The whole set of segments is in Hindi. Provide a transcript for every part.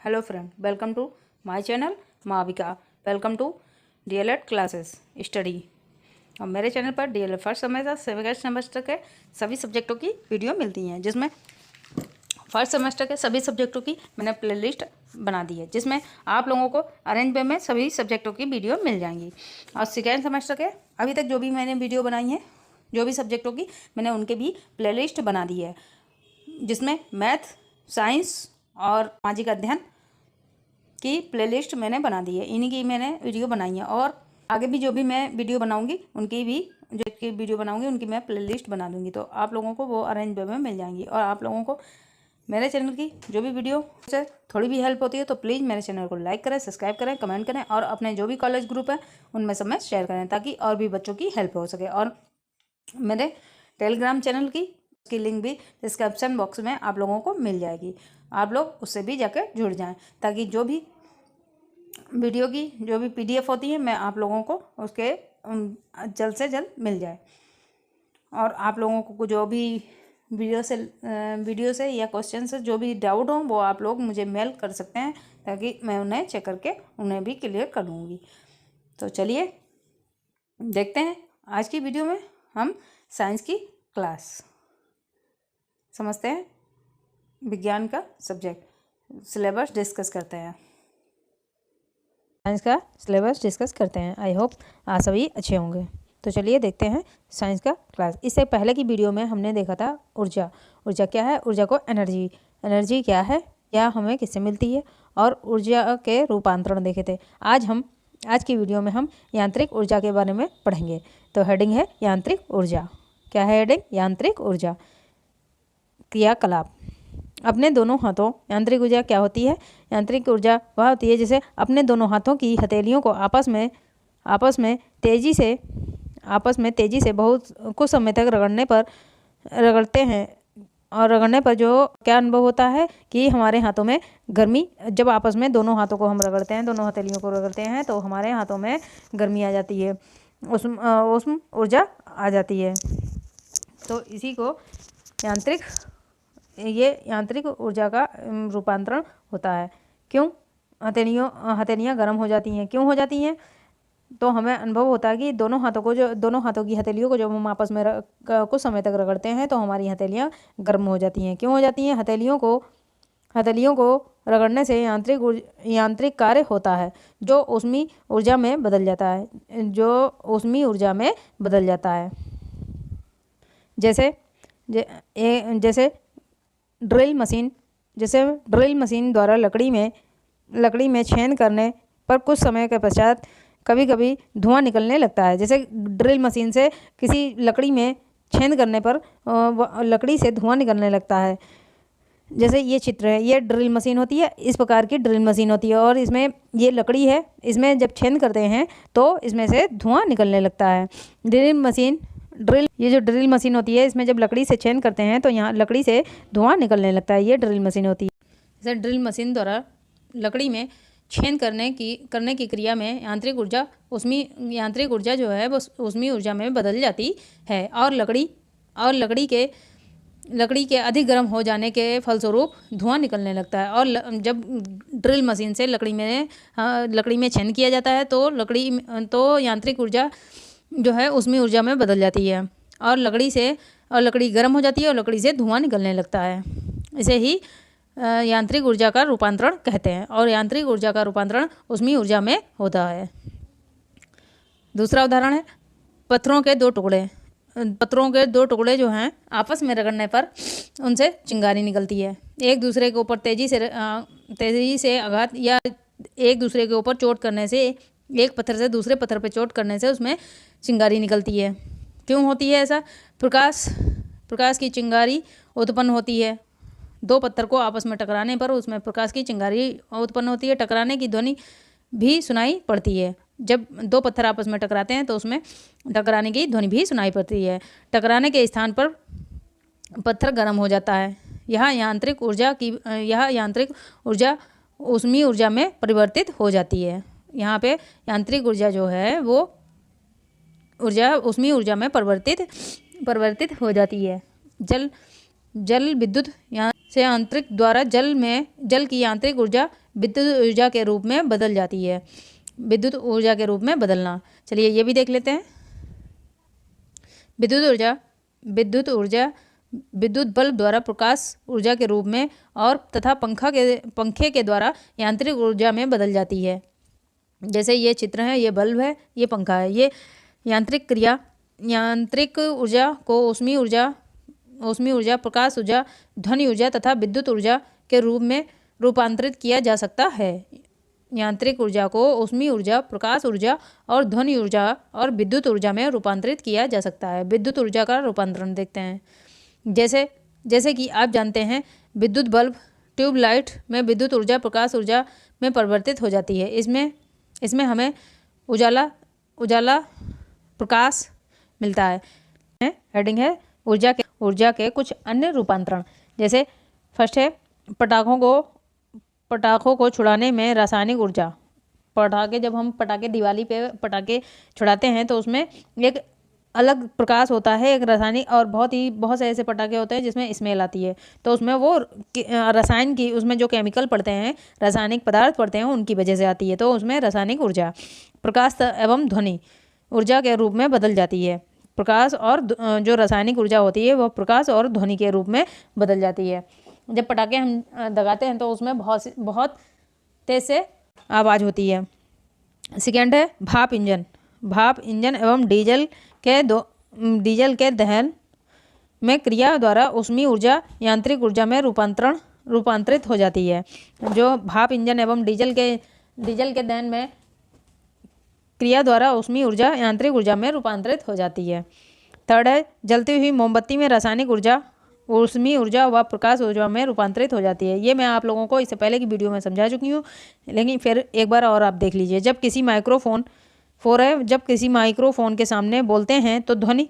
Hello friend, welcome to my channel Mavika. Welcome to DElEd classes study. और मेरे चैनल पर DElEd first semester second semester के सभी सब्जेक्टों की वीडियो मिलती हैं, जिसमें फर्स्ट सेमेस्टर के सभी सब्जेक्टों की मैंने प्लेलिस्ट बना दी है, जिसमें आप लोगों को अरेंज वे में सभी सब्जेक्टों की वीडियो मिल जाएंगी। और सेकेंड सेमेस्टर के अभी तक जो भी मैंने वीडियो बनाई है, जो भी सब्जेक्टों की मैंने उनके भी प्लेलिस्ट बना दी है, जिसमें मैथ, साइंस और सामाजिक अध्ययन की प्लेलिस्ट मैंने बना दी है। इन्हीं की मैंने वीडियो बनाई है और आगे भी जो भी मैं वीडियो बनाऊंगी उनकी भी वीडियो बनाऊंगी उनकी मैं प्लेलिस्ट बना दूंगी, तो आप लोगों को वो अरेंज वे में मिल जाएंगी। और आप लोगों को मेरे चैनल की जो भी वीडियो से थोड़ी भी हेल्प होती है तो प्लीज़ मेरे चैनल को लाइक करें, सब्सक्राइब करें, कमेंट करें और अपने जो भी कॉलेज ग्रुप है उनमें सब में शेयर करें, ताकि और भी बच्चों की हेल्प हो सके। और मेरे टेलीग्राम चैनल की लिंक भी डिस्क्रिप्शन बॉक्स में आप लोगों को मिल जाएगी। आप लोग उससे भी जाकर जुड़ जाएं, ताकि जो भी वीडियो की जो भी पीडीएफ होती है मैं आप लोगों को उसके जल्द से जल्द मिल जाए। और आप लोगों को जो भी वीडियो से या क्वेश्चन से जो भी डाउट हो वो आप लोग मुझे मेल कर सकते हैं, ताकि मैं उन्हें चेक करके उन्हें भी क्लियर कर लूँगी। तो चलिए देखते हैं आज की वीडियो में हम साइंस की क्लास समझते हैं, विज्ञान का सब्जेक्ट सिलेबस डिस्कस करते हैं, साइंस का सिलेबस डिस्कस करते हैं। आई होप आप सभी अच्छे होंगे। तो चलिए देखते हैं साइंस का क्लास। इससे पहले की वीडियो में हमने देखा था ऊर्जा। ऊर्जा क्या है, ऊर्जा को एनर्जी क्या है, क्या हमें किससे मिलती है, और ऊर्जा के रूपांतरण देखे थे। आज की वीडियो में हम यांत्रिक ऊर्जा के बारे में पढ़ेंगे। तो हेडिंग है यांत्रिक ऊर्जा। क्या है हेडिंग? यांत्रिक ऊर्जा। क्रियाकलाप। अपने दोनों हाथों, यांत्रिक ऊर्जा क्या होती है? यांत्रिक ऊर्जा वह होती है जिसे अपने दोनों हाथों की हथेलियों को आपस में तेजी से बहुत कुछ समय तक रगड़ते हैं। और रगड़ने पर जो क्या अनुभव होता है कि हमारे हाथों में गर्मी, जब आपस में दोनों हाथों को हम रगड़ते हैं, दोनों हथेलियों को रगड़ते हैं, तो हमारे हाथों में गर्मी आ जाती है, उष्ण ऊर्जा आ जाती है। तो इसी को यांत्रिक ऊर्जा का रूपांतरण होता है। क्यों हथेलियाँ गर्म हो जाती हैं? क्यों हो जाती हैं? तो हमें अनुभव होता है कि दोनों हाथों की हथेलियों को जब हम आपस में कुछ समय तक रगड़ते हैं तो हमारी हथेलियाँ गर्म हो जाती हैं। क्यों हो जाती हैं? हथेलियों को रगड़ने से यांत्रिक कार्य होता है जो ऊष्मीय ऊर्जा में बदल जाता है। जैसे ड्रिल मशीन द्वारा लकड़ी में छेद करने पर कुछ समय के पश्चात कभी कभी धुआं निकलने लगता है। जैसे ड्रिल मशीन से किसी लकड़ी में छेद करने पर लकड़ी से धुआं निकलने लगता है। जैसे ये चित्र है, ये ड्रिल मशीन होती है, इस प्रकार की ड्रिल मशीन होती है, और इसमें ये लकड़ी है, इसमें जब छेद करते हैं तो इसमें से धुआं निकलने लगता है। ये जो ड्रिल मशीन होती है, इसमें जब लकड़ी से छेद करते हैं तो यहाँ लकड़ी से धुआं निकलने लगता है। ये ड्रिल मशीन होती है। जैसे ड्रिल मशीन द्वारा लकड़ी में छेद करने की क्रिया में यांत्रिक ऊर्जा जो है वो ऊष्मीय ऊर्जा में बदल जाती है, और लकड़ी के अधिक गर्म हो जाने के फलस्वरूप धुआं निकलने लगता है। और जब ड्रिल मशीन से लकड़ी में छेद किया जाता है तो यांत्रिक ऊर्जा जो है ऊष्मीय ऊर्जा में बदल जाती है, और लकड़ी गर्म हो जाती है और लकड़ी से धुआं निकलने लगता है। इसे ही यांत्रिक ऊर्जा का रूपांतरण कहते हैं, और यांत्रिक ऊर्जा का रूपांतरण ऊष्मीय ऊर्जा में होता है। दूसरा उदाहरण है पत्थरों के दो टुकड़े जो हैं आपस में रगड़ने पर उनसे चिंगारी निकलती है। एक दूसरे के ऊपर तेजी से आघात या एक दूसरे के ऊपर चोट करने से, एक पत्थर से दूसरे पत्थर पर चोट करने से उसमें चिंगारी निकलती है। क्यों होती है ऐसा? प्रकाश की चिंगारी उत्पन्न होती है। दो पत्थर को आपस में टकराने पर उसमें प्रकाश की चिंगारी उत्पन्न होती है। टकराने की ध्वनि भी सुनाई पड़ती है। जब दो पत्थर आपस में टकराते हैं तो उसमें टकराने की ध्वनि भी सुनाई पड़ती है। टकराने के स्थान पर पत्थर गर्म हो जाता है। यह यांत्रिक ऊर्जा ऊष्मीय ऊर्जा में परिवर्तित हो जाती है। यहाँ पे यांत्रिक ऊर्जा जो है वो ऊष्मीय ऊर्जा में परिवर्तित हो जाती है। जल विद्युत से यांत्रिक द्वारा जल की यांत्रिक ऊर्जा विद्युत ऊर्जा के रूप में बदल जाती है। विद्युत ऊर्जा के रूप में बदलना, चलिए ये भी देख लेते हैं। विद्युत ऊर्जा विद्युत बल्ब द्वारा प्रकाश ऊर्जा के रूप में और तथा पंखे के द्वारा यांत्रिक ऊर्जा में बदल जाती है। जैसे ये चित्र है, ये बल्ब है, ये पंखा है। ये यांत्रिक ऊर्जा को ऊष्मीय ऊर्जा, प्रकाश ऊर्जा, ध्वनि ऊर्जा तथा विद्युत ऊर्जा के रूप में रूपांतरित किया जा सकता है। यांत्रिक ऊर्जा को ऊष्मीय ऊर्जा, प्रकाश ऊर्जा और ध्वनि ऊर्जा और विद्युत ऊर्जा में रूपांतरित किया जा सकता है। विद्युत ऊर्जा का रूपांतरण देखते हैं। जैसे कि आप जानते हैं, विद्युत बल्ब, ट्यूबलाइट में विद्युत ऊर्जा प्रकाश ऊर्जा में परिवर्तित हो जाती है। इसमें हमें उजाला प्रकाश मिलता है। हेडिंग है ऊर्जा के कुछ अन्य रूपांतरण। जैसे फर्स्ट है पटाखों को छुड़ाने में रासायनिक ऊर्जा। जब हम दिवाली पे पटाखे छुड़ाते हैं तो उसमें एक अलग प्रकाश होता है, एक रासायनिक, और बहुत से ऐसे पटाखे होते हैं जिसमें स्मेल आती है, तो उसमें वो रसायन की, उसमें जो केमिकल पड़ते हैं, रासायनिक पदार्थ पड़ते हैं, उनकी वजह से आती है। तो उसमें रासायनिक ऊर्जा प्रकाश एवं ध्वनि ऊर्जा के रूप में बदल जाती है। प्रकाश और जो रासायनिक ऊर्जा होती है वह प्रकाश और ध्वनि के रूप में बदल जाती है। जब पटाखे हम दगाते हैं तो उसमें बहुत तेज से आवाज़ होती है। सेकेंड है भाप इंजन एवं डीजल के दहन में क्रिया द्वारा ऊष्मीय ऊर्जा यांत्रिक ऊर्जा में रूपांतरित हो जाती है। जो भाप इंजन एवं डीजल के दहन में क्रिया द्वारा ऊष्मीय ऊर्जा यांत्रिक ऊर्जा में रूपांतरित हो जाती है। थर्ड है जलती हुई मोमबत्ती में रासायनिक ऊर्जा ऊष्मीय ऊर्जा व प्रकाश ऊर्जा में रूपांतरित हो जाती है। ये मैं आप लोगों को इससे पहले की वीडियो में समझा चुकी हूँ, लेकिन फिर एक बार और आप देख लीजिए। जब किसी माइक्रोफोन के सामने बोलते हैं तो ध्वनि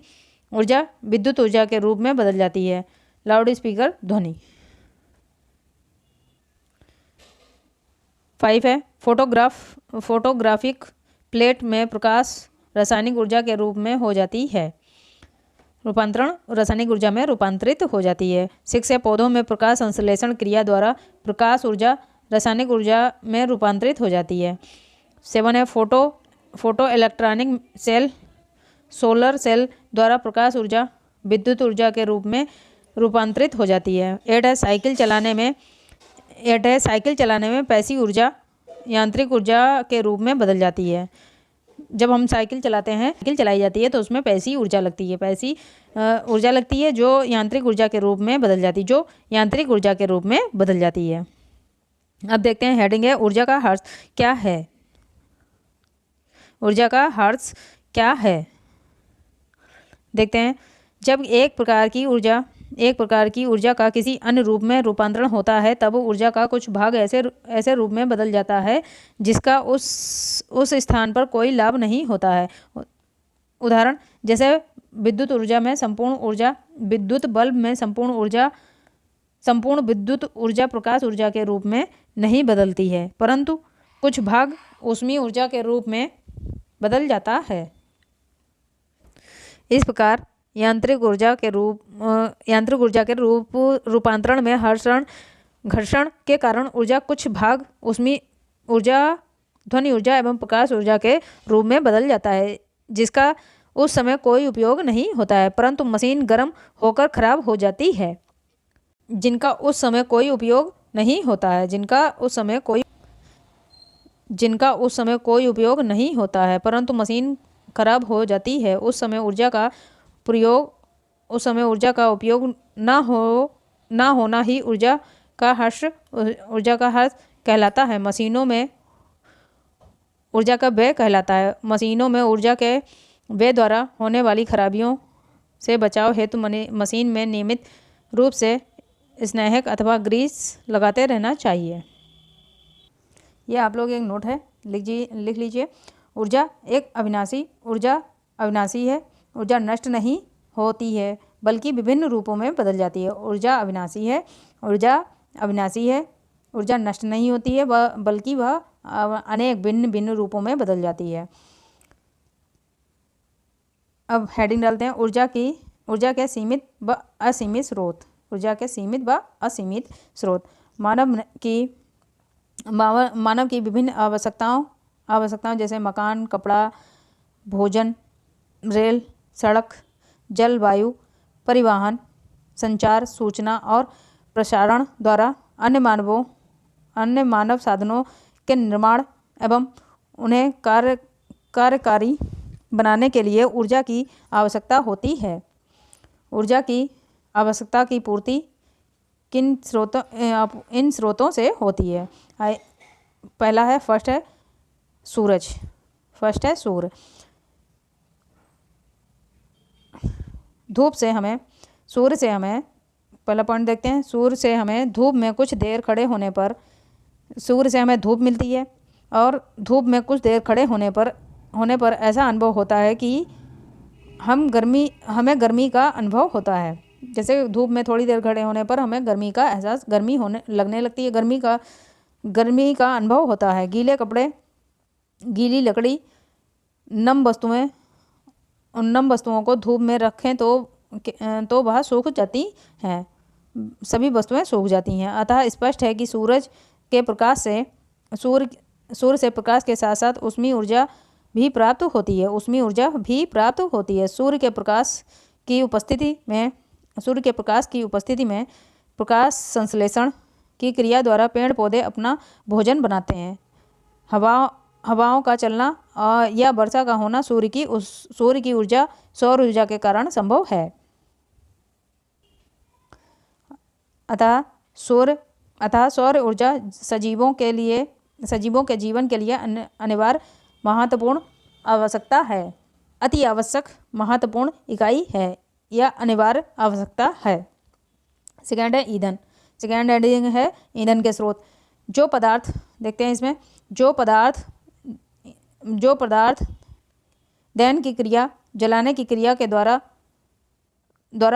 ऊर्जा विद्युत ऊर्जा के रूप में बदल जाती है। लाउड स्पीकर ध्वनि। 5 है फोटोग्राफिक प्लेट में प्रकाश रासायनिक ऊर्जा के रूप में हो जाती है। रूपांतरण रासायनिक ऊर्जा में रूपांतरित हो जाती है। 6 है पौधों में प्रकाश संश्लेषण क्रिया द्वारा प्रकाश ऊर्जा रासायनिक ऊर्जा में रूपांतरित हो जाती है। 7 है photo electronic cell solar cell द्वारा प्रकाश ऊर्जा विद्युत ऊर्जा के रूप में रूपांतरित हो जाती है। 8 है साइकिल चलाने में पैसिव ऊर्जा यांत्रिक ऊर्जा के रूप में बदल जाती है। जब हम साइकिल चलाते हैं, साइकिल चलाई जाती है तो उसमें पैसिव ऊर्जा लगती है, जो यांत्रिक ऊर्जा के रूप में बदल जाती है। अब देखते हैं हेडिंग है ऊर्जा का हर्ष क्या है। देखते हैं, जब एक प्रकार की ऊर्जा का किसी अन्य रूप में रूपांतरण होता है तब ऊर्जा का कुछ भाग ऐसे रूप में बदल जाता है जिसका उस स्थान पर कोई लाभ नहीं होता है। उदाहरण जैसे विद्युत बल्ब में संपूर्ण विद्युत ऊर्जा प्रकाश ऊर्जा के रूप में नहीं बदलती है, परंतु कुछ भाग ऊष्मीय ऊर्जा के रूप में बदल जाता है। इस प्रकार यांत्रिक ऊर्जा के रूपांतरण में घर्षण के कारण कुछ भाग ऊष्मीय ऊर्जा, ध्वनि ऊर्जा एवं प्रकाश ऊर्जा के रूप में बदल जाता है, जिसका उस समय कोई उपयोग नहीं होता है, परंतु मशीन गर्म होकर खराब हो जाती है। जिनका उस समय कोई उपयोग नहीं होता है, परंतु मशीन खराब हो जाती है, उस समय ऊर्जा का उपयोग ना होना ही ऊर्जा का हर्ष कहलाता है। मशीनों में ऊर्जा का व्यय कहलाता है। मशीनों में ऊर्जा के व्यय द्वारा होने वाली खराबियों से बचाव हेतु मशीन में नियमित रूप से स्नेहक अथवा ग्रीस लगाते रहना चाहिए। ये आप लोग एक नोट है, लिख लीजिए। ऊर्जा अविनाशी है। ऊर्जा नष्ट नहीं होती है बल्कि विभिन्न रूपों में बदल जाती है। ऊर्जा अविनाशी है। ऊर्जा नष्ट नहीं होती है बल्कि वह अनेक भिन्न रूपों में बदल जाती है। अब हेडिंग डालते हैं ऊर्जा के सीमित व असीमित स्रोत। मानव की मानव की विभिन्न आवश्यकताओं जैसे मकान, कपड़ा, भोजन, रेल, सड़क, जल, वायु, परिवहन, संचार, सूचना और प्रसारण द्वारा अन्य मानव साधनों के निर्माण एवं उन्हें कार्यकारी बनाने के लिए ऊर्जा की आवश्यकता होती है। ऊर्जा की आवश्यकता की पूर्ति इन स्रोतों से होती है। पहला है फर्स्ट है सूर्य। सूर्य से हमें पहला पॉइंट देखते हैं। सूर्य से हमें धूप में कुछ देर खड़े होने पर सूर्य से हमें धूप मिलती है और धूप में कुछ देर खड़े होने पर ऐसा अनुभव होता है कि हमें गर्मी का अनुभव होता है। जैसे धूप में थोड़ी देर खड़े होने पर हमें गर्मी होने लगने लगती है, गर्मी का अनुभव होता है। गीले कपड़े, गीली लकड़ी, नम वस्तुओं को धूप में रखें तो वह सूख जाती हैं, सभी वस्तुएं सूख जाती हैं। अतः स्पष्ट है कि सूर्य से प्रकाश के साथ साथ ऊष्मीय ऊर्जा भी प्राप्त होती है। सूर्य के प्रकाश की उपस्थिति में प्रकाश संश्लेषण की क्रिया द्वारा पेड़ पौधे अपना भोजन बनाते हैं। हवाओं का चलना या वर्षा का होना सौर ऊर्जा के कारण संभव है। अतः सौर ऊर्जा सजीवों के जीवन के लिए अनिवार्य महत्वपूर्ण आवश्यकता है। अति आवश्यक महत्वपूर्ण इकाई है या अनिवार्य आवश्यकता है। सेकेंड है ईंधन। है ईंधन के स्रोत। जो पदार्थ देखते हैं इसमें, जो पदार्थ दहन की क्रिया, जलाने की क्रिया के द्वारा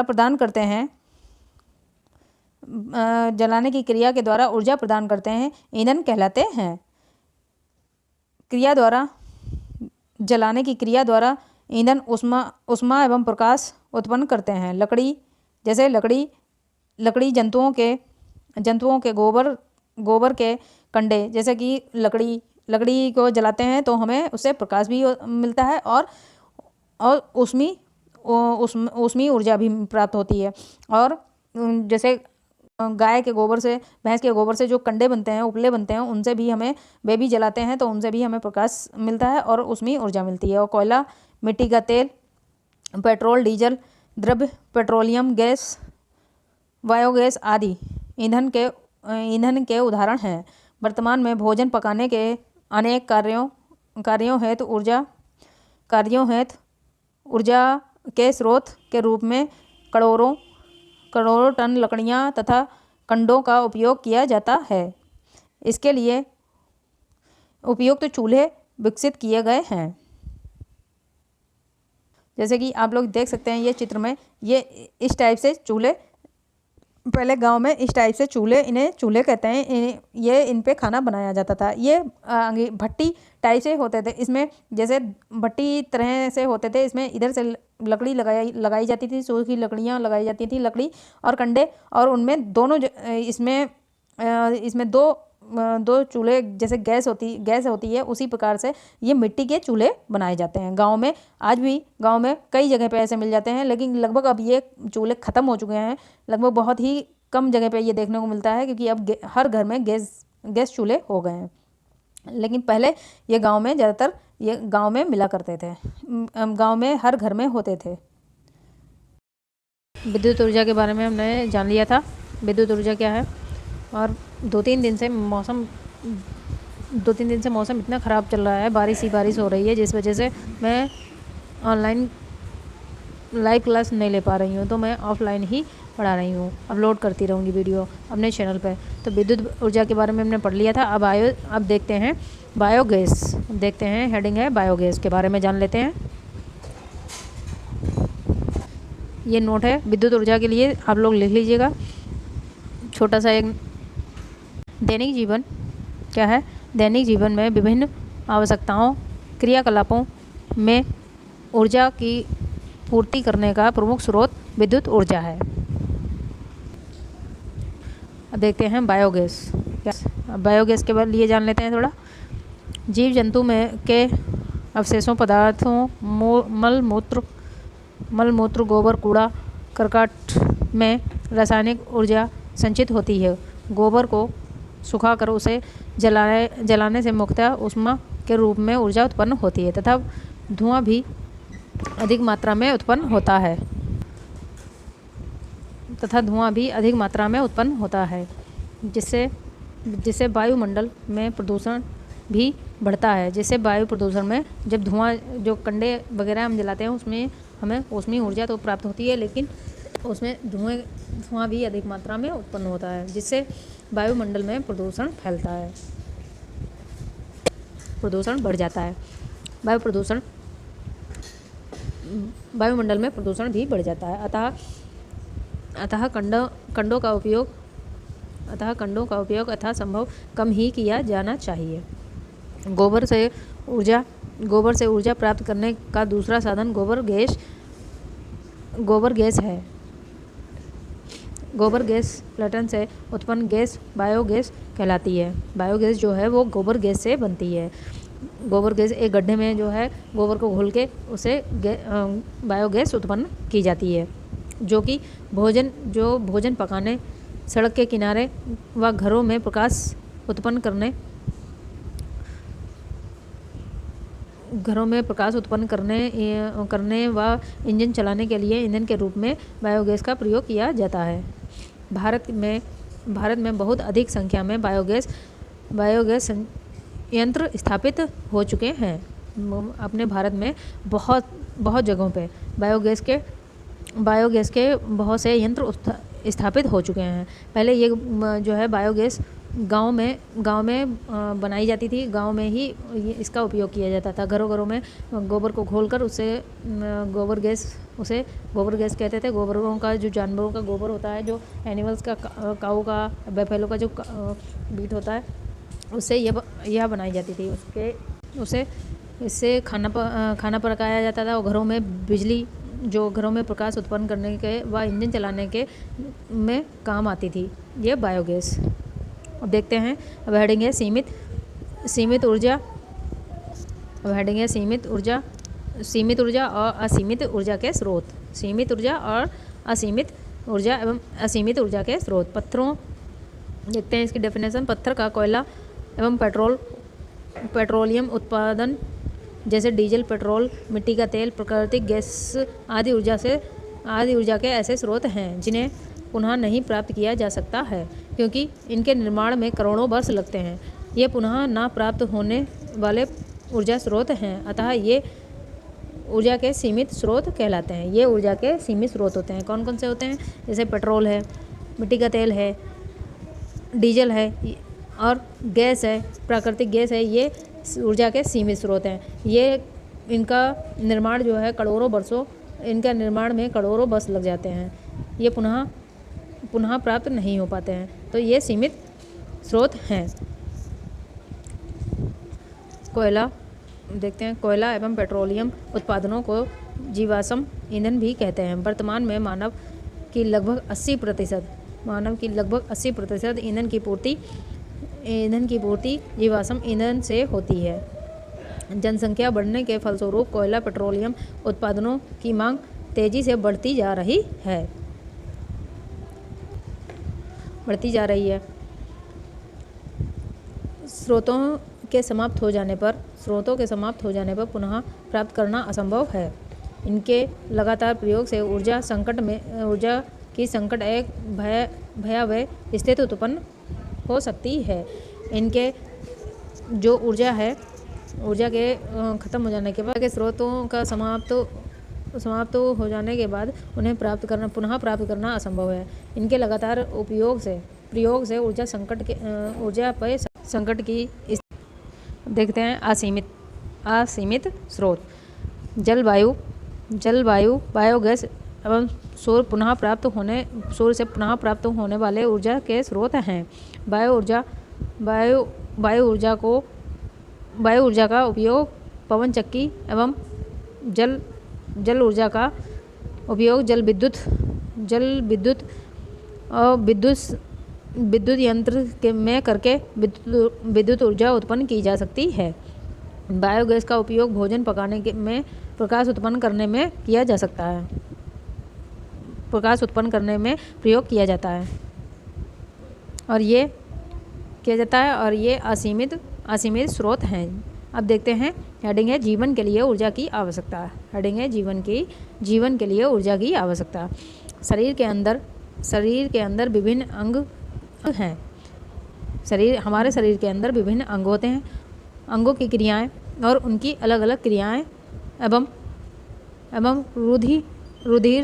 प्रदान करते हैं, जलाने की क्रिया के द्वारा ऊर्जा प्रदान करते हैं, ईंधन कहलाते हैं। जलाने की क्रिया द्वारा ईंधन ऊष्मा एवं प्रकाश उत्पन्न करते हैं। लकड़ी जंतुओं के गोबर के कंडे, जैसे कि लकड़ी को जलाते हैं तो हमें उससे प्रकाश भी मिलता है और ऊष्मीय ऊर्जा भी प्राप्त होती है। और जैसे गाय के गोबर से, भैंस के गोबर से जो कंडे बनते हैं, उपले बनते हैं, उनसे भी वे भी जलाते हैं तो उनसे भी हमें प्रकाश मिलता है और ऊष्मीय ऊर्जा मिलती है। और कोयला, मिट्टी का तेल, पेट्रोल, डीजल, द्रव्य पेट्रोलियम गैस, बायोगैस आदि ईंधन के उदाहरण हैं। वर्तमान में भोजन पकाने के अनेक कार्यों हेतु ऊर्जा के स्रोत के रूप में करोड़ों टन लकड़ियाँ तथा कंडों का उपयोग किया जाता है। इसके लिए उपयुक्त चूल्हे विकसित किए गए हैं। जैसे कि आप लोग देख सकते हैं ये चित्र में, ये इस टाइप से चूल्हे, पहले गांव में इस टाइप से इन्हें चूल्हे कहते हैं। ये इन पे खाना बनाया जाता था। ये भट्टी टाइप से होते थे। इसमें जैसे भट्टी तरह से होते थे। इसमें इधर से लकड़ी लगाई जाती थी, सूखी की लकड़ियाँ लगाई जाती थी, लकड़ी और कंडे, और उनमें दोनों इसमें दो चूल्हे, जैसे गैस होती है, उसी प्रकार से ये मिट्टी के चूल्हे बनाए जाते हैं। गांव में आज भी गांव में कई जगह पे ऐसे मिल जाते हैं, लेकिन लगभग अब ये चूल्हे ख़त्म हो चुके हैं। लगभग बहुत ही कम जगह पे ये देखने को मिलता है, क्योंकि अब हर घर में गैस चूल्हे हो गए हैं। लेकिन पहले ये गांव में ज़्यादातर ये गांव में मिला करते थे, गांव में हर घर में होते थे। विद्युत ऊर्जा के बारे में हमने जान लिया था, विद्युत ऊर्जा क्या है। और दो तीन दिन से मौसम इतना ख़राब चल रहा है, बारिश हो रही है, जिस वजह से मैं ऑनलाइन लाइव क्लास नहीं ले पा रही हूँ, तो मैं ऑफलाइन ही पढ़ा रही हूँ। अपलोड करती रहूँगी वीडियो अपने चैनल पे। तो विद्युत ऊर्जा के बारे में हमने पढ़ लिया था। अब देखते हैं बायोगैस। देखते हैं, हेडिंग है बायोगैस, के बारे में जान लेते हैं। ये नोट है विद्युत ऊर्जा के लिए, आप लोग लिख लीजिएगा। छोटा सा एक दैनिक जीवन क्या है। दैनिक जीवन में विभिन्न आवश्यकताओं, क्रियाकलापों में ऊर्जा की पूर्ति करने का प्रमुख स्रोत विद्युत ऊर्जा है। अब देखते हैं बायोगैस। अब बायोगैस के बाद लिए जान लेते हैं थोड़ा। जीव जंतु में के अवशेषों पदार्थों मल मूत्र गोबर कूड़ा करकट में रासायनिक ऊर्जा संचित होती है। गोबर को सुखाकर उसे जलाने से मुख्यतः ऊष्मा के रूप में ऊर्जा उत्पन्न होती है तथा धुआं भी अधिक मात्रा में उत्पन्न होता है जिससे वायुमंडल में प्रदूषण भी बढ़ता है। जिससे वायु प्रदूषण में जब धुआं जो कंडे वगैरह हम जलाते हैं उसमें हमें ऊष्मीय ऊर्जा तो प्राप्त होती है, लेकिन उसमें धुआं भी अधिक मात्रा में उत्पन्न होता है, जिससे वायुमंडल में प्रदूषण फैलता है, प्रदूषण बढ़ जाता है। वायुमंडल में प्रदूषण भी बढ़ जाता है। अतः कंडों का उपयोग यथासंभव कम ही किया जाना चाहिए। गोबर से ऊर्जा प्राप्त करने का दूसरा साधन गोबर गैस है। गोबर गैस प्लांट से उत्पन्न गैस बायोगैस कहलाती है। बायोगैस जो है वो गोबर गैस से बनती है। गोबर गैस एक गड्ढे में जो है गोबर को घोल के उसे बायोगैस उत्पन्न की जाती है, जो कि भोजन पकाने, सड़क के किनारे व घरों में प्रकाश उत्पन्न करने व इंजन चलाने के लिए ईंधन के रूप में बायोगैस का प्रयोग किया जाता है। भारत में बहुत अधिक संख्या में बायोगैस यंत्र स्थापित हो चुके हैं। अपने भारत में बहुत जगहों पे बायोगैस के बहुत से यंत्र स्थापित हो चुके हैं। पहले ये जो है बायोगैस गांव में बनाई जाती थी। गांव में ही इसका उपयोग किया जाता था। घरों में गोबर को घोलकर उसे गोबर गैस कहते थे। गोबरों का जो जानवरों का गोबर होता है, जो एनिमल्स का काऊ का बैफेलो का जो बीट होता है, उससे यह बनाई जाती थी। इससे खाना पकाया जाता था और घरों में बिजली जो घरों में प्रकाश उत्पन्न करने के व इंजन चलाने के में काम आती थी, ये बायोगैस। अब देखते हैं, अब हेडिंग है सीमित ऊर्जा और असीमित ऊर्जा के स्रोत। सीमित ऊर्जा और असीमित ऊर्जा एवं असीमित ऊर्जा के स्रोत। पत्थरों देखते हैं इसकी डेफिनेशन। पत्थर का कोयला एवं पेट्रोलियम उत्पादन जैसे डीजल, पेट्रोल, मिट्टी का तेल, प्राकृतिक गैस आदि ऊर्जा के ऐसे स्रोत हैं जिन्हें पुनः नहीं प्राप्त किया जा सकता है, क्योंकि इनके निर्माण में करोड़ों वर्ष लगते हैं। ये पुनः ना प्राप्त होने वाले ऊर्जा स्रोत हैं, अतः ये ऊर्जा के सीमित स्रोत कहलाते हैं। ये ऊर्जा के सीमित स्रोत होते हैं। कौन कौन से होते हैं? जैसे पेट्रोल है, मिट्टी का तेल है, डीजल है और गैस है, प्राकृतिक गैस है। ये ऊर्जा के सीमित स्रोत हैं। इनका निर्माण जो है इनका निर्माण में करोड़ों वर्ष लग जाते हैं। ये पुनः प्राप्त नहीं हो पाते हैं, तो ये सीमित स्रोत हैं। कोयला देखते हैं। कोयला एवं पेट्रोलियम उत्पादनों को जीवाश्म ईंधन भी कहते हैं। वर्तमान में मानव की लगभग 80% ईंधन की पूर्ति जीवाश्म ईंधन से होती है। जनसंख्या बढ़ने के फलस्वरूप कोयला पेट्रोलियम उत्पादनों की मांग तेजी से बढ़ती जा रही है। स्रोतों के समाप्त हो जाने पर पुनः प्राप्त करना असंभव है। इनके लगातार प्रयोग से ऊर्जा की संकट एक भयावह स्थिति उत्पन्न हो सकती है। इनके जो ऊर्जा के ख़त्म हो जाने के बाद के स्रोतों का समाप्त हो जाने के बाद उन्हें पुनः प्राप्त करना असंभव है। इनके लगातार प्रयोग से ऊर्जा संकट की देखते हैं। असीमित स्रोत। जलवायु, बायोगैस एवं सौर से पुनः प्राप्त होने वाले ऊर्जा के स्रोत हैं। वायु ऊर्जा का उपयोग पवन चक्की एवं जल ऊर्जा का उपयोग जल विद्युत और विद्युत यंत्र में करके विद्युत ऊर्जा उत्पन्न की जा सकती है। बायोगैस का उपयोग भोजन पकाने में प्रकाश उत्पन्न करने में किया जा सकता है, प्रकाश उत्पन्न करने में प्रयोग किया जाता है और ये किया जाता है और ये असीमित स्रोत हैं। अब देखते हैं, हेडिंग है जीवन के लिए ऊर्जा की आवश्यकता। हेडिंग है जीवन के लिए ऊर्जा की आवश्यकता। शरीर के अंदर विभिन्न अंग हैं। हमारे शरीर के अंदर विभिन्न अंग होते हैं। अंगों की क्रियाएं और उनकी अलग अलग क्रियाएं एवं रुधिर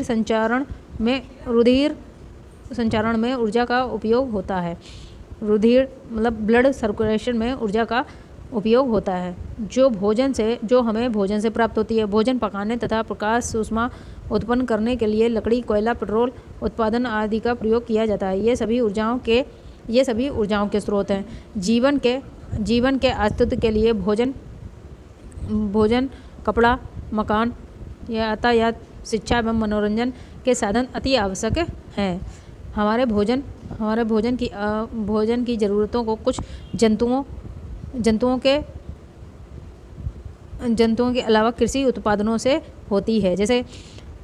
संचारण में ऊर्जा का उपयोग होता है। रुधिर मतलब ब्लड सर्कुलेशन में ऊर्जा का उपयोग होता है, जो हमें भोजन से प्राप्त होती है। भोजन पकाने तथा प्रकाश ऊष्मा उत्पन्न करने के लिए लकड़ी, कोयला, पेट्रोल उत्पादन आदि का प्रयोग किया जाता है। ये सभी ऊर्जाओं के स्रोत हैं। जीवन के अस्तित्व के लिए भोजन, कपड़ा, मकान, यातायात, शिक्षा एवं मनोरंजन के साधन अति आवश्यक हैं। हमारे भोजन की ज़रूरतों को कुछ जंतुओं के अलावा कृषि उत्पादनों से होती है। जैसे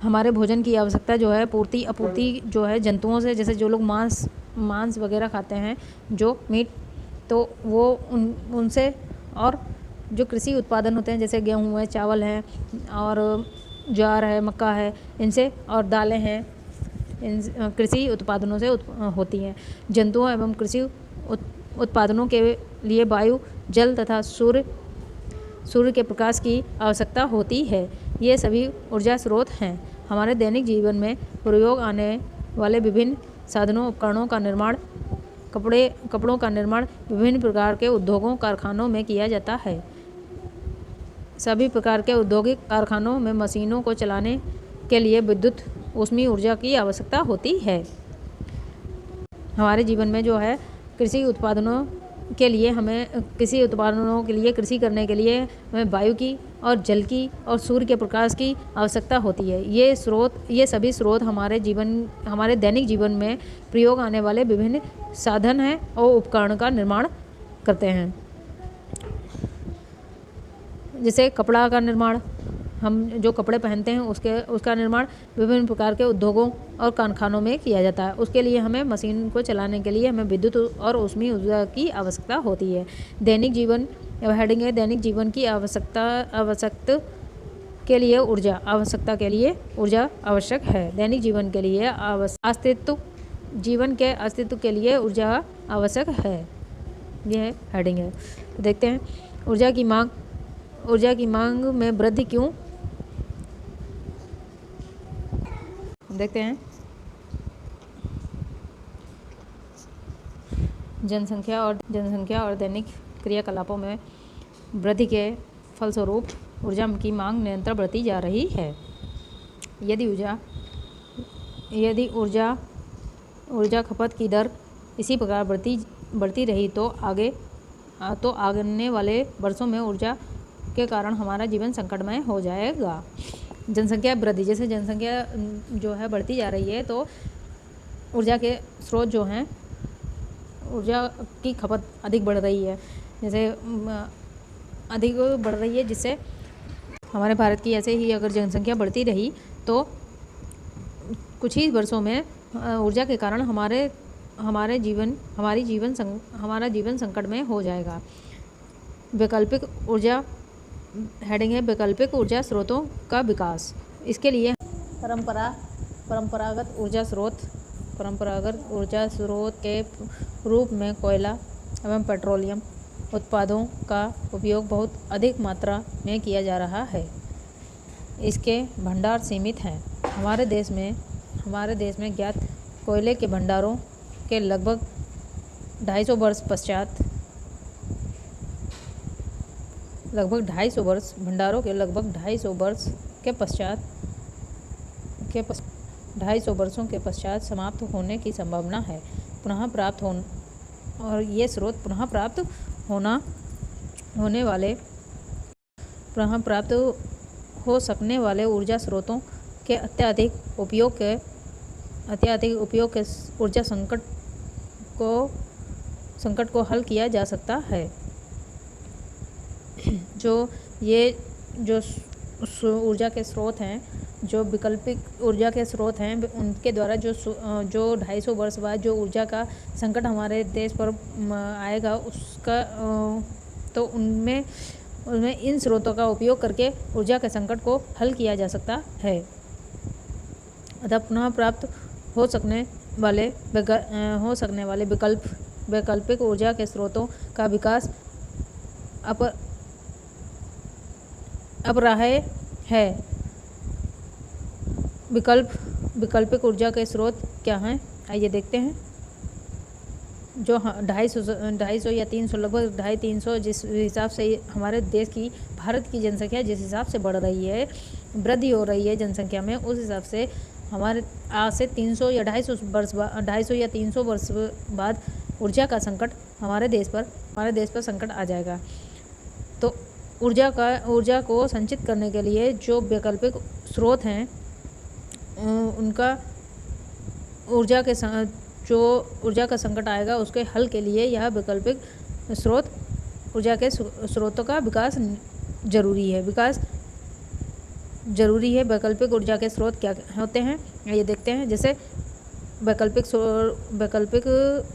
हमारे भोजन की आवश्यकता जो है आपूर्ति जो है जंतुओं से, जैसे जो लोग मांस वगैरह खाते हैं, जो मीट, तो वो उनसे, और जो कृषि उत्पादन होते हैं जैसे गेहूँ है, चावल है और ज्वार है, मक्का है, इनसे, और दालें हैं, इन कृषि उत्पादनों से होती हैं। जंतुओं एवं कृषि उत्पादनों के लिए वायु, जल तथा सूर्य के प्रकाश की आवश्यकता होती है। ये सभी ऊर्जा स्रोत हैं। हमारे दैनिक जीवन में प्रयोग आने वाले विभिन्न साधनों, उपकरणों का निर्माण, कपड़ों का निर्माण विभिन्न प्रकार के उद्योगों, कारखानों में किया जाता है। सभी प्रकार के औद्योगिक कारखानों में मशीनों को चलाने के लिए विद्युत ऊष्मीय ऊर्जा की आवश्यकता होती है। हमारे जीवन में जो है कृषि उत्पादनों के लिए कृषि करने के लिए हमें वायु की और जल की और सूर्य के प्रकाश की आवश्यकता होती है। ये सभी स्रोत हमारे दैनिक जीवन में प्रयोग आने वाले विभिन्न साधन हैं और उपकरण का निर्माण करते हैं। जैसे कपड़ा का निर्माण, हम जो कपड़े पहनते हैं उसका निर्माण विभिन्न प्रकार के उद्योगों और कारखानों में किया जाता है। उसके लिए हमें मशीन को चलाने के लिए हमें विद्युत और ऊष्मीय ऊर्जा की आवश्यकता होती है। दैनिक जीवन, हेडिंग है दैनिक जीवन की आवश्यकता के लिए ऊर्जा आवश्यक है। दैनिक जीवन के लिए जीवन के अस्तित्व के लिए ऊर्जा आवश्यक है। यह हेडिंग है। तो देखते हैं, ऊर्जा की मांग में वृद्धि क्यों? देखते हैं, जनसंख्या और दैनिक क्रियाकलापों में वृद्धि के फलस्वरूप ऊर्जा की मांग निरंतर बढ़ती जा रही है। यदि ऊर्जा खपत की दर इसी प्रकार बढ़ती रही तो आने वाले वर्षों में ऊर्जा के कारण हमारा जीवन संकटमय हो जाएगा। जनसंख्या वृद्धि, जैसे जनसंख्या जो है बढ़ती जा रही है तो ऊर्जा के स्रोत जो हैं, ऊर्जा की खपत अधिक बढ़ रही है, जिससे हमारे भारत की ऐसे ही अगर जनसंख्या बढ़ती रही तो कुछ ही वर्षों में ऊर्जा के कारण हमारा जीवन संकट में हो जाएगा। वैकल्पिक ऊर्जा, हेडिंग है वैकल्पिक ऊर्जा स्रोतों का विकास। इसके लिए परंपरागत ऊर्जा स्रोत के रूप में कोयला एवं पेट्रोलियम उत्पादों का उपयोग बहुत अधिक मात्रा में किया जा रहा है। इसके भंडार सीमित हैं। हमारे देश में ज्ञात कोयले के भंडारों के लगभग 250 वर्ष पश्चात लगभग 250 वर्षों के पश्चात समाप्त होने की संभावना है। पुनः प्राप्त हो सकने वाले ऊर्जा स्रोतों के अत्यधिक उपयोग के ऊर्जा संकट को हल किया जा सकता है। जो ऊर्जा के स्रोत हैं, जो वैकल्पिक ऊर्जा के स्रोत हैं, उनके द्वारा जो 250 वर्ष बाद जो ऊर्जा का संकट हमारे देश पर आएगा, उसका तो उनमें इन स्रोतों का उपयोग करके ऊर्जा के संकट को हल किया जा सकता है। अतः पुनः प्राप्त हो सकने वाले वैकल्पिक ऊर्जा के स्रोतों का विकास अपराह्य है। वैकल्पिक ऊर्जा के स्रोत क्या हैं, आइए देखते हैं। जो 250 या 300, लगभग 250-300 जिस हिसाब से हमारे देश की, भारत की जनसंख्या जिस हिसाब से बढ़ रही है, वृद्धि हो रही है जनसंख्या में, उस हिसाब से हमारे आज से 300 या 250 वर्ष बाद ऊर्जा का संकट हमारे देश पर संकट आ जाएगा। तो ऊर्जा को संचित करने के लिए जो वैकल्पिक स्रोत हैं, उनका ऊर्जा का संकट आएगा, उसके हल के लिए यह वैकल्पिक ऊर्जा के स्रोतों का विकास जरूरी है। वैकल्पिक ऊर्जा के स्रोत क्या होते हैं, ये देखते हैं। जैसे वैकल्पिक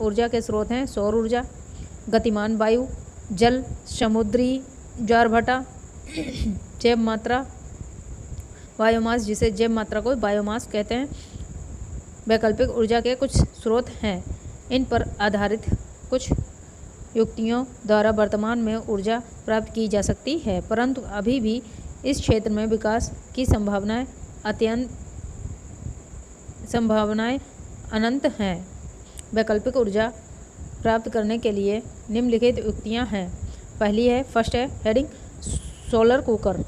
ऊर्जा के स्रोत हैं सौर ऊर्जा, गतिमान वायु, जल, समुद्री ज्वारभाटा, जैव मात्रा, बायोमास, जिसे जैव मात्रा को बायोमास कहते हैं। वैकल्पिक ऊर्जा के कुछ स्रोत हैं। इन पर आधारित कुछ युक्तियों द्वारा वर्तमान में ऊर्जा प्राप्त की जा सकती है, परंतु अभी भी इस क्षेत्र में विकास की संभावनाएं अनंत हैं। वैकल्पिक ऊर्जा प्राप्त करने के लिए निम्नलिखित युक्तियां हैं। पहली है, फर्स्ट है हेडिंग सोलर कुकर।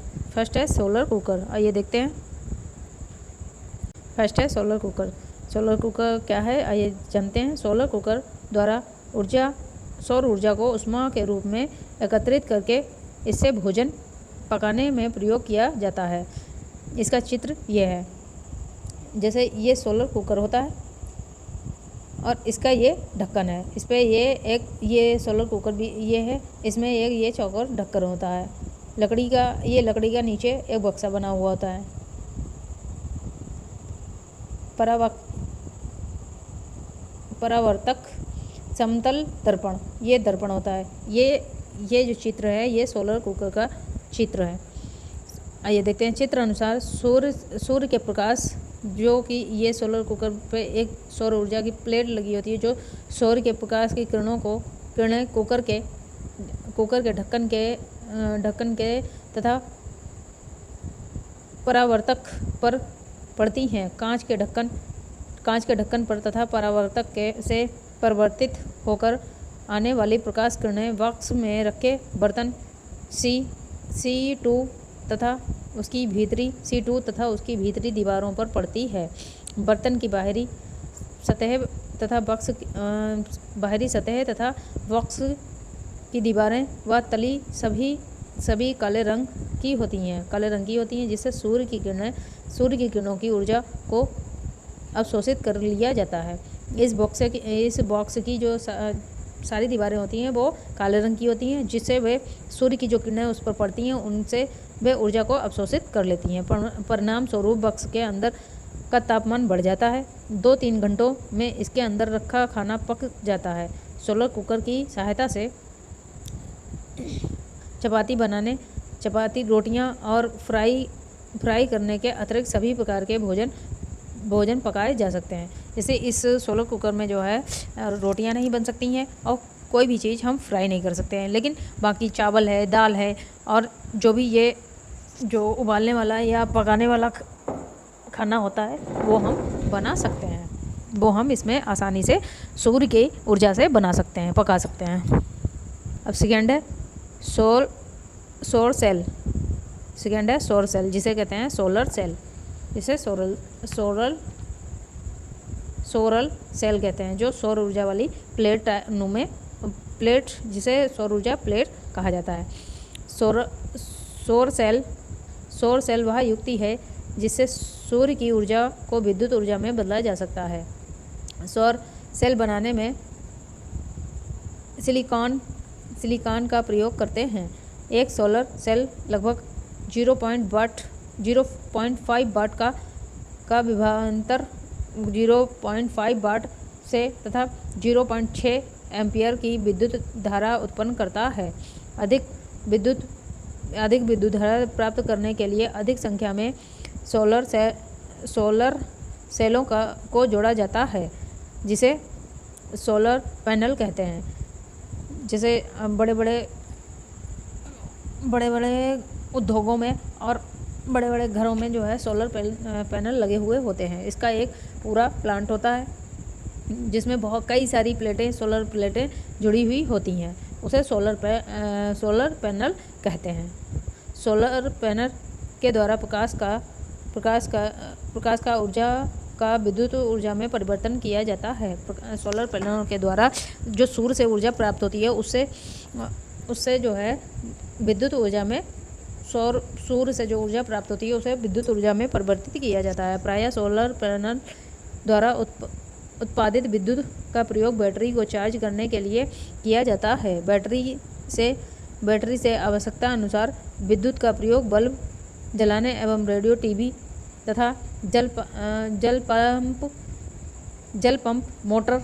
आइए देखते हैं। फर्स्ट है सोलर कुकर क्या है, आइए जानते हैं। सोलर कुकर द्वारा सौर ऊर्जा को उष्मा के रूप में एकत्रित करके इससे भोजन पकाने में प्रयोग किया जाता है। इसका चित्र ये है। जैसे ये सोलर कुकर होता है और इसका ये ढक्कन है, इस पर ये सोलर कुकर भी ये है, इसमें ये चौकोर ढक्कन होता है। लकड़ी का नीचे एक बक्सा बना हुआ होता है। परावर्तक, समतल दर्पण, ये दर्पण होता है। ये जो चित्र है, ये सोलर कुकर का चित्र है। आइए देखते हैं। चित्र अनुसार सूर्य के प्रकाश, जो कि ये सोलर कुकर पे एक सौर ऊर्जा की प्लेट लगी होती है, जो सूर्य के प्रकाश की किरणें कुकर के ढक्कन के तथा परावर्तक पर पड़ती हैं। कांच के ढक्कन पर तथा परावर्तक से परिवर्तित होकर आने वाली प्रकाश किरणें बॉक्स में रखे बर्तन C2 तथा उसकी भीतरी दीवारों पर पड़ती है। बर्तन की बाहरी सतह तथा बॉक्स की दीवारें व तली सभी काले रंग की होती हैं, जिससे सूर्य की किरणों की ऊर्जा को अवशोषित कर लिया जाता है। इस बॉक्स की जो सारी दीवारें होती हैं वो काले रंग की होती हैं, जिससे वे सूर्य की जो किरणें उस पर पड़ती हैं उनसे वे ऊर्जा को अवशोषित कर लेती हैं। परिणाम स्वरूप बॉक्स के अंदर का तापमान बढ़ जाता है। 2-3 घंटों में इसके अंदर रखा खाना पक जाता है। सोलर कुकर की सहायता से चपाती, रोटियां और फ्राई करने के अतिरिक्त सभी प्रकार के भोजन पकाए जा सकते हैं। जैसे इस सोलर कुकर में जो है रोटियां नहीं बन सकती हैं और कोई भी चीज़ हम फ्राई नहीं कर सकते हैं, लेकिन बाकी चावल है, दाल है और जो भी ये जो उबालने वाला या पकाने वाला खाना होता है वो हम बना सकते हैं। वो हम इसमें आसानी से सूर्य की ऊर्जा से बना सकते हैं, पका सकते हैं। अब सेकेंड है सौर सेल, जिसे कहते हैं सोलर सेल। इसे सोलर सेल कहते हैं, जो सौर ऊर्जा वाली प्लेट जिसे सौर ऊर्जा प्लेट कहा जाता है। सौर सेल वह युक्ति है जिससे सूर्य की ऊर्जा को विद्युत ऊर्जा में बदला जा सकता है। सौर सेल बनाने में सिलिकॉन का प्रयोग करते हैं। एक सोलर सेल लगभग 0.5 वाट का विभवांतर 0.5 वाट से तथा 0.6 एम्पियर की विद्युत धारा उत्पन्न करता है। अधिक विद्युत धारा प्राप्त करने के लिए अधिक संख्या में सोलर सेलों को जोड़ा जाता है, जिसे सोलर पैनल कहते हैं। जैसे बड़े बड़े उद्योगों में और बड़े बड़े घरों में जो है सोलर पैनल लगे हुए होते हैं। इसका एक पूरा प्लांट होता है जिसमें कई सारी सोलर प्लेटें जुड़ी हुई होती हैं, उसे सोलर पैनल कहते हैं। सोलर पैनल के द्वारा प्रकाश का ऊर्जा का विद्युत ऊर्जा में परिवर्तन किया जाता है। सोलर पैनल के द्वारा जो सूर्य से ऊर्जा प्राप्त होती है उससे जो है विद्युत ऊर्जा में सूर्य से जो ऊर्जा प्राप्त होती है उसे विद्युत ऊर्जा में परिवर्तित किया जाता है। प्रायः सोलर पैनल द्वारा उत्पादित विद्युत का प्रयोग बैटरी को चार्ज करने के लिए किया जाता है। बैटरी से आवश्यकता अनुसार विद्युत का प्रयोग बल्ब जलाने एवं रेडियो, टीवी तथा जल पंप, मोटर,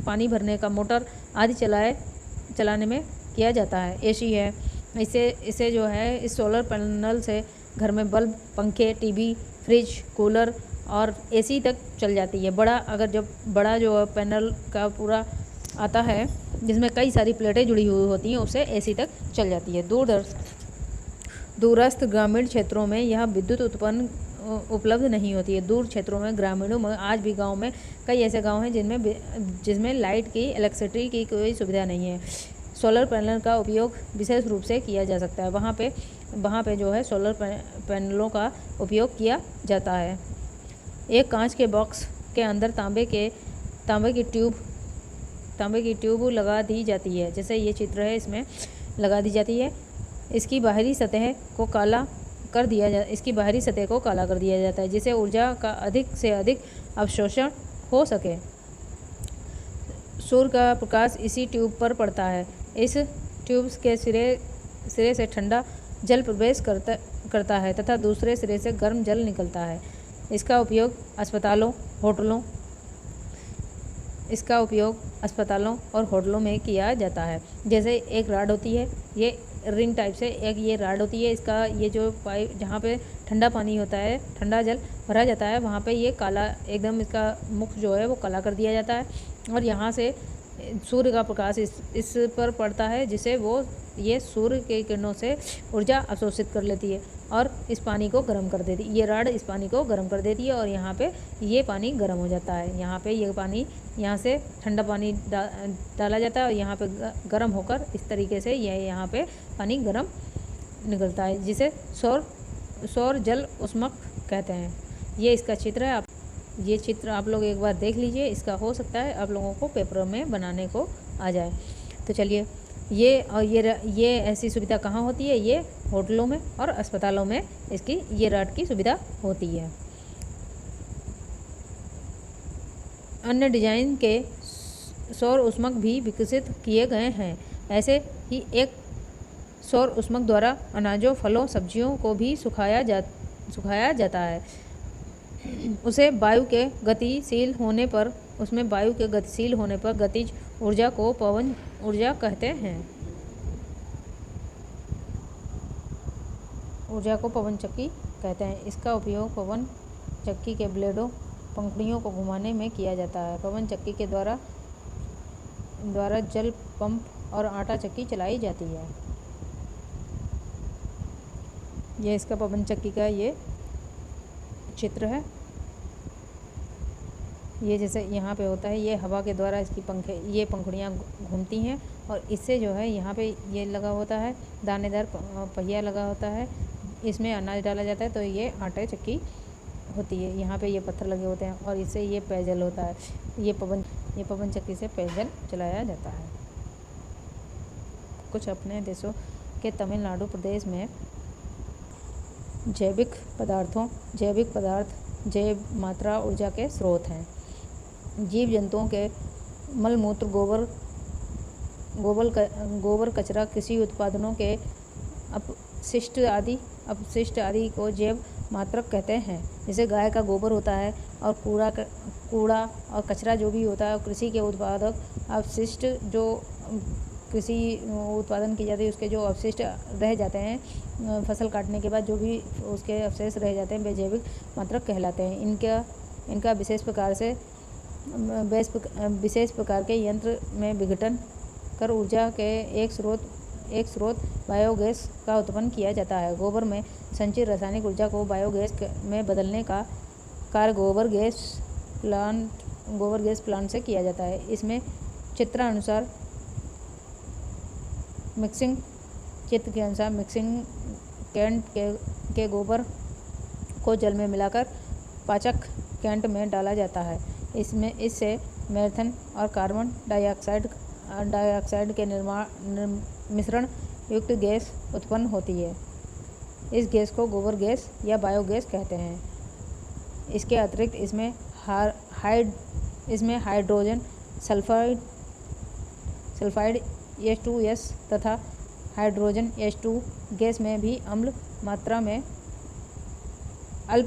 पानी भरने का मोटर आदि चलाने में किया जाता है। एसी है, इसे जो है इस सोलर पैनल से घर में बल्ब, पंखे, टीवी, फ्रिज, कूलर और एसी तक चल जाती है। जब बड़ा जो पैनल का पूरा आता है जिसमें कई सारी प्लेटें जुड़ी हुई होती हैं उसे एसी तक चल जाती है। दूरस्थ ग्रामीण क्षेत्रों में यह विद्युत उपलब्ध नहीं होती है। दूर क्षेत्रों में, ग्रामीणों में आज भी गाँव में कई ऐसे गाँव हैं जिसमें लाइट की, इलेक्ट्रिसिटी की कोई सुविधा नहीं है। सोलर पैनल का उपयोग विशेष रूप से किया जा सकता है। वहाँ पे जो है सोलर पैनलों का उपयोग किया जाता है। एक कांच के बॉक्स के अंदर तांबे की ट्यूब लगा दी जाती है, जैसे ये चित्र है, इसमें लगा दी जाती है। इसकी बाहरी सतह को काला कर दिया जाता है जिससे ऊर्जा का अधिक से अधिक अवशोषण हो सके। सूर्य का प्रकाश इसी ट्यूब पर पड़ता है। इस ट्यूब के सिरे से ठंडा जल प्रवेश करता है तथा दूसरे सिरे से गर्म जल निकलता है। इसका उपयोग अस्पतालों और होटलों में किया जाता है। जैसे एक राड होती है, ये रिंग टाइप से एक ये राड होती है। इसका ये जो पाइप जहाँ पे ठंडा पानी होता है, ठंडा जल भरा जाता है, वहाँ पे ये काला एकदम इसका मुख जो है वो काला कर दिया जाता है और यहाँ से सूर्य का प्रकाश इस पर पड़ता है जिसे ये सूर्य के किरणों से ऊर्जा अवशोषित कर लेती है और इस पानी को गर्म कर देती है। ये राड इस पानी को गर्म कर देती है और यहाँ पे ये पानी गर्म हो जाता है। यहाँ पे ये पानी, यहाँ से ठंडा पानी डाला जाता है और यहाँ पे गर्म होकर इस तरीके से यहाँ पे पानी गर्म निकलता है, जिसे सौर जल उष्मक कहते हैं। ये इसका चित्र है। ये चित्र आप लोग एक बार देख लीजिए, इसका हो सकता है आप लोगों को पेपर में बनाने को आ जाए। तो चलिए, ये ऐसी सुविधा कहाँ होती है? ये होटलों में और अस्पतालों में इसकी ये राड की सुविधा होती है। अन्य डिजाइन के सौर उष्मक भी विकसित किए गए हैं। ऐसे ही एक सौर उष्मक द्वारा अनाजों, फलों, सब्जियों को भी सुखाया जाता है। उसमें वायु के गतिशील होने पर गतिज ऊर्जा को पवन ऊर्जा कहते हैं। ऊर्जा को पवन चक्की कहते हैं। इसका उपयोग पवन चक्की के ब्लेडों, पंखुड़ियों को घुमाने में किया जाता है। पवन चक्की के द्वारा जल पंप और आटा चक्की चलाई जाती है। ये इसका पवन चक्की का ये चित्र है। ये जैसे यहाँ पे होता है, ये हवा के द्वारा ये पंखुड़ियाँ घूमती हैं और इससे जो है यहाँ पे ये लगा होता है, दानेदार पहिया लगा होता है, इसमें अनाज डाला जाता है तो ये आटे चक्की होती है। यहाँ पे ये पत्थर लगे होते हैं और इससे ये पेयजल होता है। ये पवन चक्की से पेयजल चलाया जाता है। कुछ अपने देशों के तमिलनाडु प्रदेश में जैविक पदार्थ जैव मात्रा ऊर्जा के स्रोत हैं। जीव जंतुओं के मलमूत्र, गोबर गोबर कचरा कृषि उत्पादनों के अपशिष्ट आदि को जैव मात्रक कहते हैं। जैसे गाय का गोबर होता है और कूड़ा और कचरा जो भी होता है, कृषि के उत्पादक अपशिष्ट जो कृषि उत्पादन की जाती है उसके जो अवशिष्ट रह जाते हैं फसल काटने के बाद, जो भी उसके अवशेष रह जाते हैं वे जैविक मात्रक कहलाते हैं। इनका विशेष प्रकार के यंत्र में विघटन कर ऊर्जा के एक स्रोत बायोगैस का उत्पन्न किया जाता है। गोबर में संचित रासायनिक ऊर्जा को बायोगैस में बदलने का कार्य गोबर गैस प्लांट से किया जाता है। इसमें चित्र के अनुसार मिक्सिंग कैंट के गोबर को जल में मिलाकर पाचक कैंट में डाला जाता है। इससे मीथेन और कार्बन डाइऑक्साइड के मिश्रण युक्त गैस उत्पन्न होती है। इस गैस को गोबर गैस या बायोगैस कहते हैं। इसके अतिरिक्त इसमें हाइड्रोजन सल्फाइड H2S तथा हाइड्रोजन H2 गैस में भी अल्प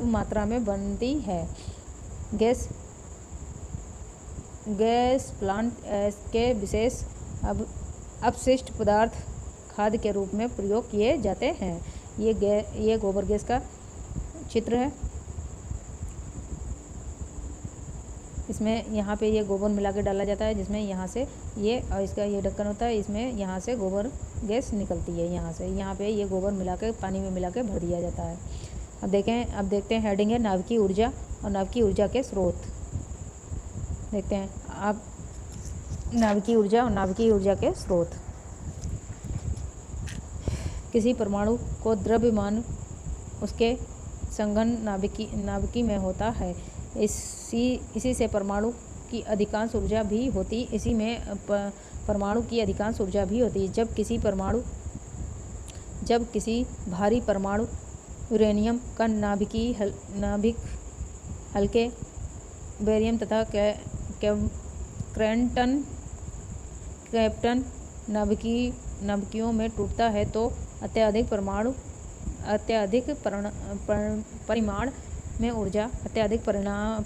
मात्रा में बनती है। गैस प्लांट के विशेष अपशिष्ट पदार्थ खाद के रूप में प्रयोग किए जाते हैं। ये गोबर गैस का चित्र है। इसमें यहाँ पे ये गोबर मिला के डाला जाता है, जिसमें यहाँ से ये और इसका ये ढक्कन होता है, इसमें यहाँ से गोबर गैस निकलती है। यहाँ पे ये गोबर मिला के पानी में मिला के भर दिया जाता है। अब देखते हैं हेडिंग है नाभिकीय ऊर्जा और नाभिकीय ऊर्जा के स्रोत। देखते हैं आप नाभिकीय ऊर्जा और नाभिकीय ऊर्जा के स्रोत। किसी परमाणु को द्रव्यमान उसके संघन नाभिकी में होता है। इसी से परमाणु की अधिकांश ऊर्जा भी होती है। जब किसी भारी परमाणु यूरेनियम का नाभिक हल्के बेरियम तथा क्रिप्टन नाभिकियों में टूटता है तो अत्यधिक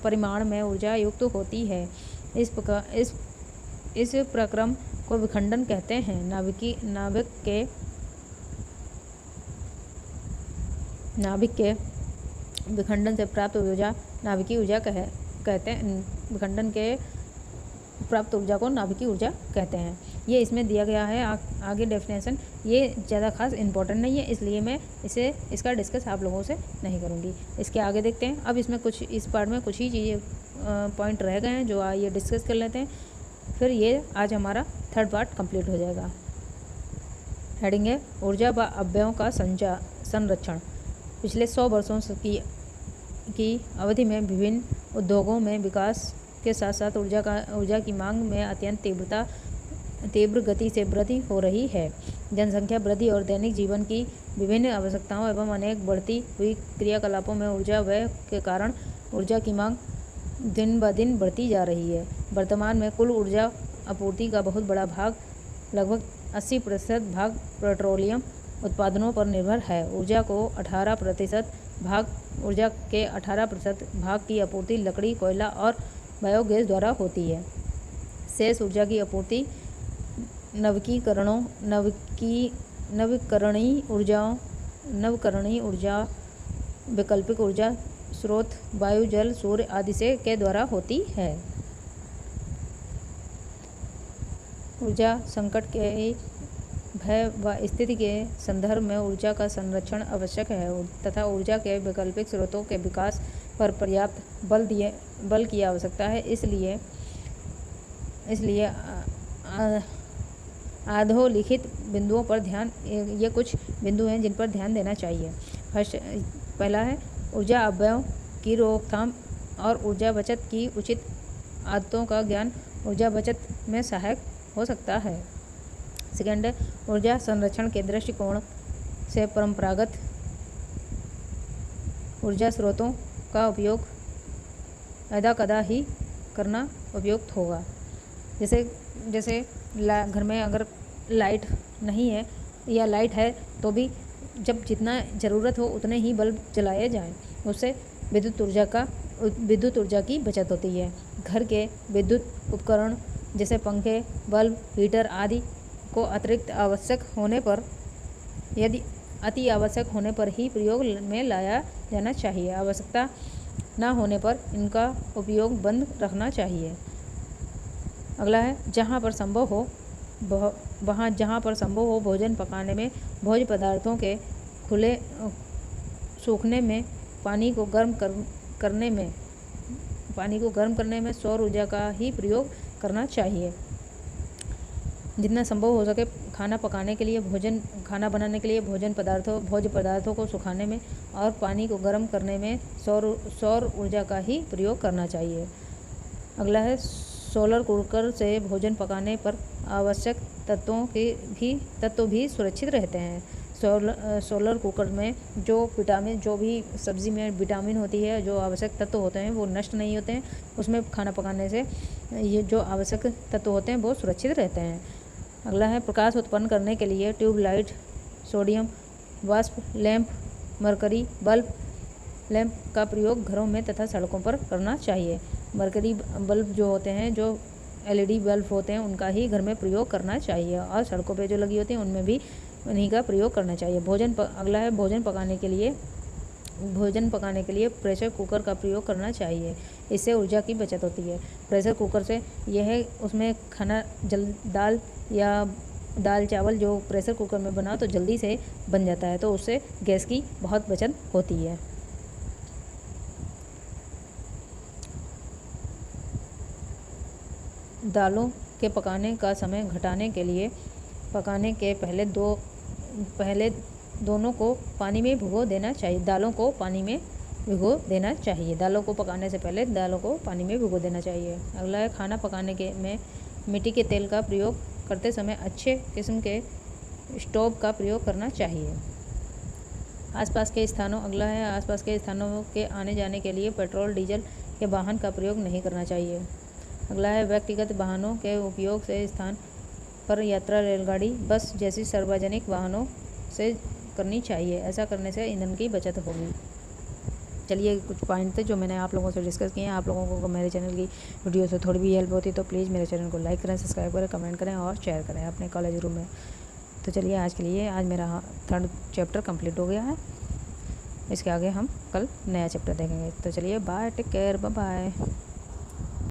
परिमाण में ऊर्जा युक्त होती है। इस प्रक्रम को विखंडन कहते हैं। नाभिक के विखंडन से प्राप्त ऊर्जा नाभिकीय ऊर्जा कहते हैं। विखंडन के प्राप्त ऊर्जा को नाभिकीय ऊर्जा कहते हैं। ये इसमें दिया गया है आगे डेफिनेशन। ये ज़्यादा खास इंपॉर्टेंट नहीं है, इसलिए मैं इसका डिस्कस आप लोगों से नहीं करूँगी। इसके आगे देखते हैं। अब इसमें इस पार्ट में कुछ ही चीज़ें पॉइंट रह गए हैं जो ये डिस्कस कर लेते हैं, फिर ये आज हमारा थर्ड पार्ट कंप्लीट हो जाएगा। हेडिंग है ऊर्जा व अवयवों का संरक्षण। पिछले 100 वर्षों की अवधि में विभिन्न उद्योगों में विकास के साथ साथ ऊर्जा की मांग में अत्यंत तीव्र गति से वृद्धि हो रही है। जनसंख्या वृद्धि और दैनिक जीवन की विभिन्न आवश्यकताओं एवं अनेक बढ़ती हुई क्रियाकलापों में ऊर्जा व्यय के कारण ऊर्जा की मांग दिन ब दिन बढ़ती जा रही है। वर्तमान में कुल ऊर्जा आपूर्ति का बहुत बड़ा भाग, लगभग 80% भाग पेट्रोलियम उत्पादनों पर निर्भर है। ऊर्जा के 18% भाग की आपूर्ति लकड़ी, कोयला और बायोगैस द्वारा होती है। शेष ऊर्जा की आपूर्ति नवीकरणीय ऊर्जा, वैकल्पिक ऊर्जा स्रोत, वायु, जल, सूर्य आदि के द्वारा होती है। ऊर्जा संकट के भय व स्थिति के संदर्भ में ऊर्जा का संरक्षण आवश्यक है तथा ऊर्जा के वैकल्पिक स्रोतों के विकास पर पर्याप्त बल की आवश्यकता है। इसलिए अधोलिखित बिंदुओं पर ये कुछ बिंदु हैं जिन पर ध्यान देना चाहिए। पहला है ऊर्जा अपव्यय की रोकथाम और ऊर्जा बचत की उचित आदतों का ज्ञान ऊर्जा बचत में सहायक हो सकता है। सेकंड है ऊर्जा संरक्षण के दृष्टिकोण से परंपरागत ऊर्जा स्रोतों का उपयोग कदा ही करना उपयुक्त होगा। जैसे घर में अगर लाइट नहीं है या लाइट है तो भी जब जितना ज़रूरत हो उतने ही बल्ब जलाए जाएं। उससे विद्युत ऊर्जा की बचत होती है। घर के विद्युत उपकरण जैसे पंखे, बल्ब, हीटर आदि को अति आवश्यक होने पर ही प्रयोग में लाया जाना चाहिए। आवश्यकता न होने पर इनका उपयोग बंद रखना चाहिए। अगला है जहाँ पर संभव हो भोजन पकाने में भोज्य पदार्थों के खुले सूखने में पानी को गर्म करने में सौर ऊर्जा का ही प्रयोग करना चाहिए। जितना संभव हो सके खाना बनाने के लिए भोज्य पदार्थों को सुखाने में और पानी को गर्म करने में सौर ऊर्जा का ही प्रयोग करना चाहिए। अगला है सोलर कुकर से भोजन पकाने पर आवश्यक तत्व भी सुरक्षित रहते हैं। सोलर कुकर में जो भी सब्ज़ी में विटामिन होती है, जो आवश्यक तत्व होते हैं वो नष्ट नहीं होते हैं। उसमें खाना पकाने से ये जो आवश्यक तत्व होते हैं वो सुरक्षित रहते हैं। अगला है प्रकाश उत्पन्न करने के लिए ट्यूबलाइट, सोडियम वाष्प लैंप, मरकरी लैंप का प्रयोग घरों में तथा सड़कों पर करना चाहिए। मरकरी बल्ब जो होते हैं, जो LED बल्ब होते हैं, उनका ही घर में प्रयोग करना चाहिए और सड़कों पे जो लगी होती हैं उनमें भी उन्हीं का प्रयोग करना चाहिए। अगला है भोजन पकाने के लिए प्रेशर कुकर का प्रयोग करना चाहिए। इससे ऊर्जा की बचत होती है। प्रेशर कुकर से उसमें खाना दाल चावल जो प्रेशर कुकर में बना तो जल्दी से बन जाता है, तो उससे गैस की बहुत बचत होती है। दालों के पकाने का समय घटाने के लिए पकाने के पहले दोनों को पानी में भिगो देना चाहिए। दालों को पकाने से पहले दालों को पानी में भिगो देना चाहिए। अगला है खाना पकाने में मिट्टी के तेल का प्रयोग करते समय अच्छे किस्म के स्टोव का प्रयोग करना चाहिए। आसपास के स्थानों के आने जाने के लिए पेट्रोल डीजल के वाहन का प्रयोग नहीं करना चाहिए। अगला है व्यक्तिगत वाहनों के उपयोग से स्थान पर यात्रा रेलगाड़ी, बस जैसी सार्वजनिक वाहनों से करनी चाहिए। ऐसा करने से ईंधन की बचत होगी। चलिए कुछ पॉइंट थे जो मैंने आप लोगों से डिस्कस किए हैं। आप लोगों को मेरे चैनल की वीडियो से थोड़ी भी हेल्प होती तो प्लीज़ मेरे चैनल को लाइक करें, सब्सक्राइब करें, कमेंट करें और शेयर करें अपने कॉलेज ग्रुप में। तो चलिए आज मेरा 3rd चैप्टर कंप्लीट हो गया है। इसके आगे हम कल नया चैप्टर देखेंगे। तो चलिए bye, take care, bye bye.